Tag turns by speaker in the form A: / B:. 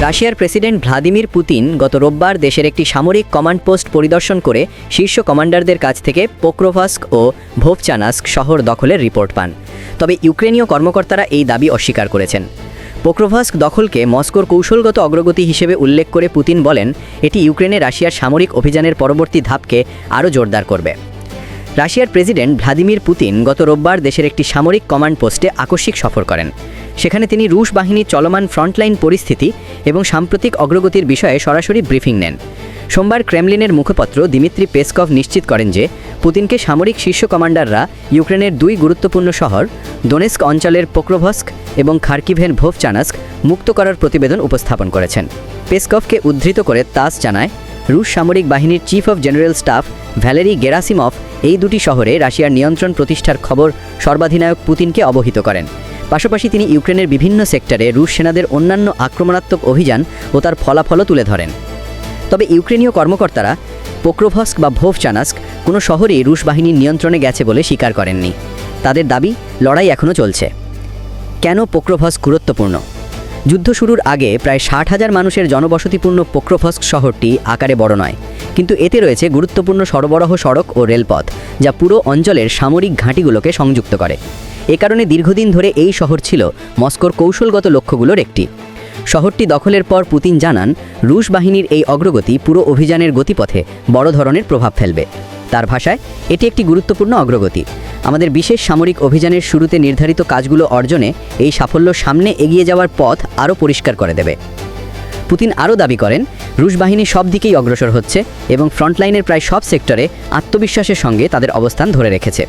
A: রাশিয়ার president Vladimir Putin গত রোববার দেশের একটি সামরিক কমান্ড পোস্ট পরিদর্শন করে শীর্ষ কমান্ডারদের কাছ থেকে পোক্রোভাস্ক ও ভোভচানাস্ক শহর দখলের রিপোর্ট পান। তবে ইউক্রেনীয় কর্মকর্তারা এই দাবি অস্বীকার করেছেন। পোক্রোভাস্ক দখলকে মস্কোর কৌশলগত অগ্রগতি হিসেবে উল্লেখ করে পুতিন বলেন, এটি ইউক্রেনে রাশিয়ার সামরিক অভিযানের পরবর্তী ধাপকে আরও জোরদার করবে। রাশিয়ার প্রেসিডেন্ট ভ্লাদিমির পুতিন গত রোববার দেশের একটি সামরিক কমান্ড পোস্টে আকস্মিক সফর করেন। সেখানে তিনি রুশ বাহিনীর চলমান ফ্রন্টলাইন পরিস্থিতি এবং সাম্প্রতিক অগ্রগতির বিষয়ে সরাসরি ব্রিফিং নেন। সোমবার ক্রেমলিনের মুখপাত্র দিমিত্রি পেসকভ নিশ্চিত করেন যে পুতিনকে সামরিক শীর্ষ কমান্ডাররা ইউক্রেনের দুই গুরুত্বপূর্ণ শহর দোনেস্ক অঞ্চলের পোক্রোভস্ক এবং খার্কিভের ভোভচানাস্ক মুক্ত করার প্রতিবেদন উপস্থাপন করেছেন। পেসকভকে উদ্ধৃত করে তাস জানায়, রুশ সামরিক বাহিনীর chief of general staff Valery Gerasimov এই দুটি শহরে রাশিয়ার নিয়ন্ত্রণ প্রতিষ্ঠার খবর সর্বাধিনায়ক পুতিনকে অবহিত করেন। পাশাপাশি তিনি ইউক্রেনের বিভিন্ন সেক্টরে রুশ সেনাদের অন্যান্য আক্রমণাত্মক অভিযান ও তার ফলাফলও তুলে ধরেন। তবে ইউক্রেনীয় কর্মকর্তারা পোক্রোভস্ক বা ভোভচানাস্ক কোনো শহরেই রুশ বাহিনীর নিয়ন্ত্রণে গেছে বলে স্বীকার করেননি। তাদের দাবি, লড়াই এখনও চলছে। কেন পোক্রোভস্ক গুরুত্বপূর্ণ? যুদ্ধ শুরুর আগে প্রায় 60,000 মানুষের জনবসতিপূর্ণ পোক্রোভস্ক শহরটি আকারে বড় নয়, কিন্তু এতে রয়েছে গুরুত্বপূর্ণ সরবরাহ সড়ক ও রেলপথ, যা পুরো অঞ্চলের সামরিক ঘাঁটিগুলোকে সংযুক্ত করে। এ কারণে দীর্ঘদিন ধরে এই শহর ছিল মস্কোর কৌশলগত লক্ষ্যগুলোর একটি। শহরটি দখলের পর পুতিন জানান, রুশ বাহিনীর এই অগ্রগতি পুরো অভিযানের গতিপথে বড় ধরনের প্রভাব ফেলবে। তার ভাষায়, এটি একটি গুরুত্বপূর্ণ অগ্রগতি। আমাদের বিশেষ সামরিক অভিযানের শুরুতে নির্ধারিত কাজগুলো অর্জনে এই সাফল্য সামনে এগিয়ে যাওয়ার পথ আরও পরিষ্কার করে দেবে। পুতিন আরও দাবি করেন, রুশ বাহিনী সব দিকেই অগ্রসর হচ্ছে এবং ফ্রন্টলাইনের প্রায় সব সেক্টরে আত্মবিশ্বাসের সঙ্গে তাদের অবস্থান ধরে রেখেছে।